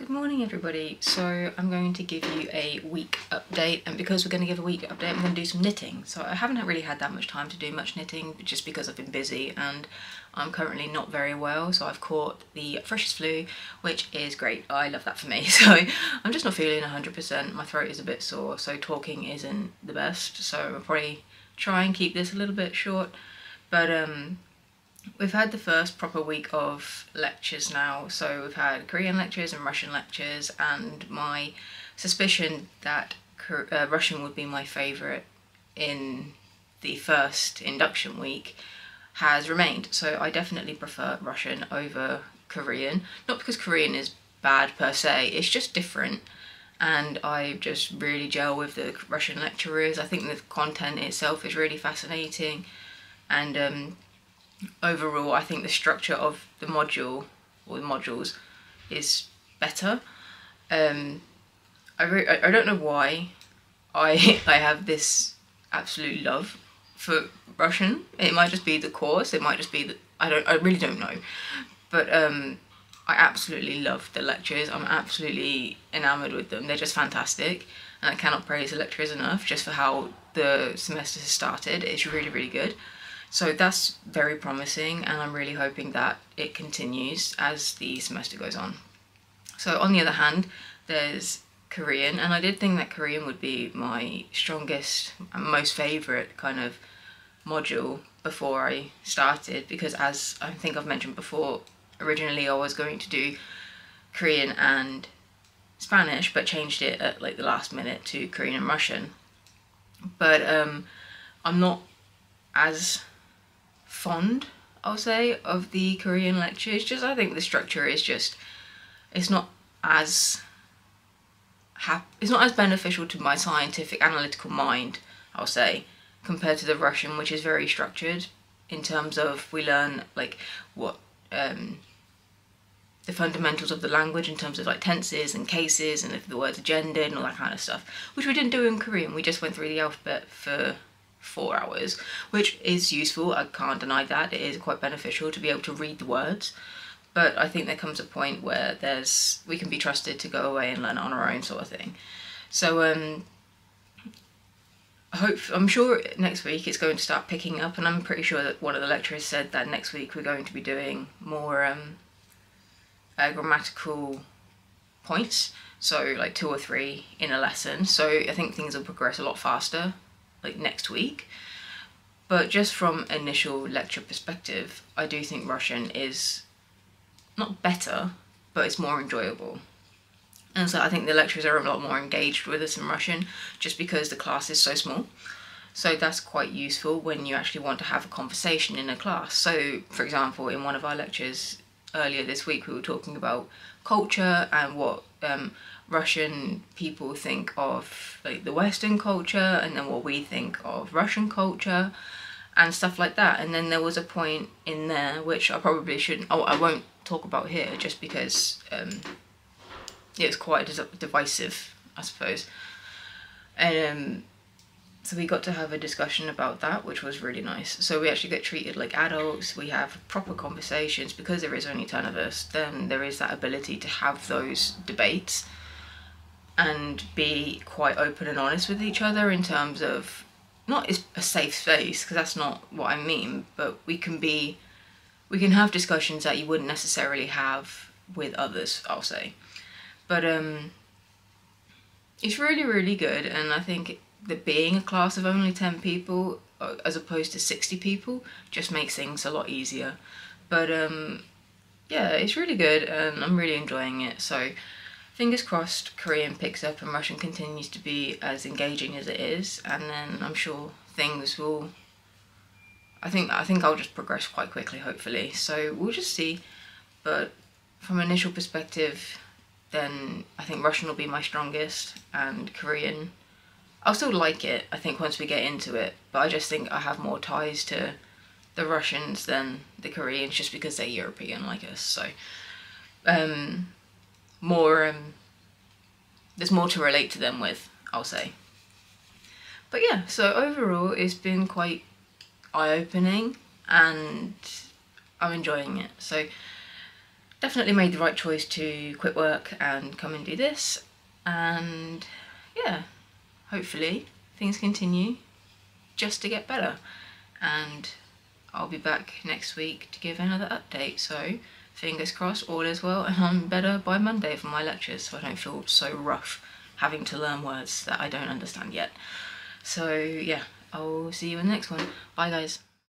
Good morning everybody. So I'm going to give you a week update, and because we're going to give a week update I'm going to do some knitting. So I haven't really had that much time to do much knitting just because I've been busy and I'm currently not very well, so I've caught the freshest flu, which is great. I love that for me. So I'm just not feeling 100%. My throat is a bit sore, so talking isn't the best, so I'll probably try and keep this a little bit short. But we've had the first proper week of lectures now, so we've had Korean lectures and Russian lectures, and my suspicion that Russian would be my favourite in the first induction week has remained. So I definitely prefer Russian over Korean, not because Korean is bad per se, it's just different, and I just really gel with the Russian lecturers. I think the content itself is really fascinating, and overall I think the structure of the module or the modules is better. I don't know why I have this absolute love for Russian. It might just be the course, it might just be I really don't know, but I absolutely love the lectures. I'm absolutely enamoured with them. They're just fantastic, and I cannot praise the lecturers enough just for how the semester has started. It's really good. So that's very promising, and I'm really hoping that it continues as the semester goes on. So on the other hand, there's Korean, and I did think that Korean would be my strongest and most favourite kind of module before I started, because as I think I've mentioned before, originally I was going to do Korean and Spanish, but changed it at like the last minute to Korean and Russian. But I'm not as fond, I'll say, of the Korean lectures. Just I think the structure is just, it's not as beneficial to my scientific analytical mind, I'll say, compared to the Russian, which is very structured in terms of we learn like what the fundamentals of the language in terms of like tenses and cases and if the words are gendered and all that kind of stuff, which we didn't do in Korean. We just went through the alphabet for 4 hours, which is useful, I can't deny that. It is quite beneficial to be able to read the words, but I think there comes a point where we can be trusted to go away and learn it on our own, sort of thing. So I'm sure next week it's going to start picking up, and I'm pretty sure that one of the lecturers said that next week we're going to be doing more grammatical points, so like 2 or 3 in a lesson. So I think things will progress a lot faster like next week. But just from initial lecture perspective, I do think Russian is not better, but it's more enjoyable. And so I think the lecturers are a lot more engaged with us in Russian, just because the class is so small. So that's quite useful when you actually want to have a conversation in a class. So for example, in one of our lectures earlier this week, we were talking about culture and what Russian people think of like the Western culture, and then what we think of Russian culture and stuff like that. And then there was a point in there which I probably shouldn't, I won't talk about here, just because it was quite divisive, I suppose. And so we got to have a discussion about that, which was really nice. So we actually get treated like adults, we have proper conversations. Because there is only 10 of us, then there is that ability to have those debates and be quite open and honest with each other in terms of, not as a safe space, because that's not what I mean, but we can have discussions that you wouldn't necessarily have with others, I'll say. But it's really good, and I think that being a class of only 10 people as opposed to 60 people just makes things a lot easier. But yeah, it's really good and I'm really enjoying it. So fingers crossed Korean picks up and Russian continues to be as engaging as it is, and then I'm sure things will, I think I'll just progress quite quickly, hopefully. So we'll just see. But from an initial perspective, then I think Russian will be my strongest, and Korean, I'll still like it, I think, once we get into it, but I just think I have more ties to the Russians than the Koreans, just because they're European like us. So there's more to relate to them with, I'll say. But yeah, so overall it's been quite eye-opening and I'm enjoying it. So definitely made the right choice to quit work and come and do this, and yeah, hopefully things continue just to get better, and I'll be back next week to give another update. So fingers crossed all is well and I'm better by Monday for my lectures, so I don't feel so rough having to learn words that I don't understand yet. So yeah, I'll see you in the next one. Bye guys.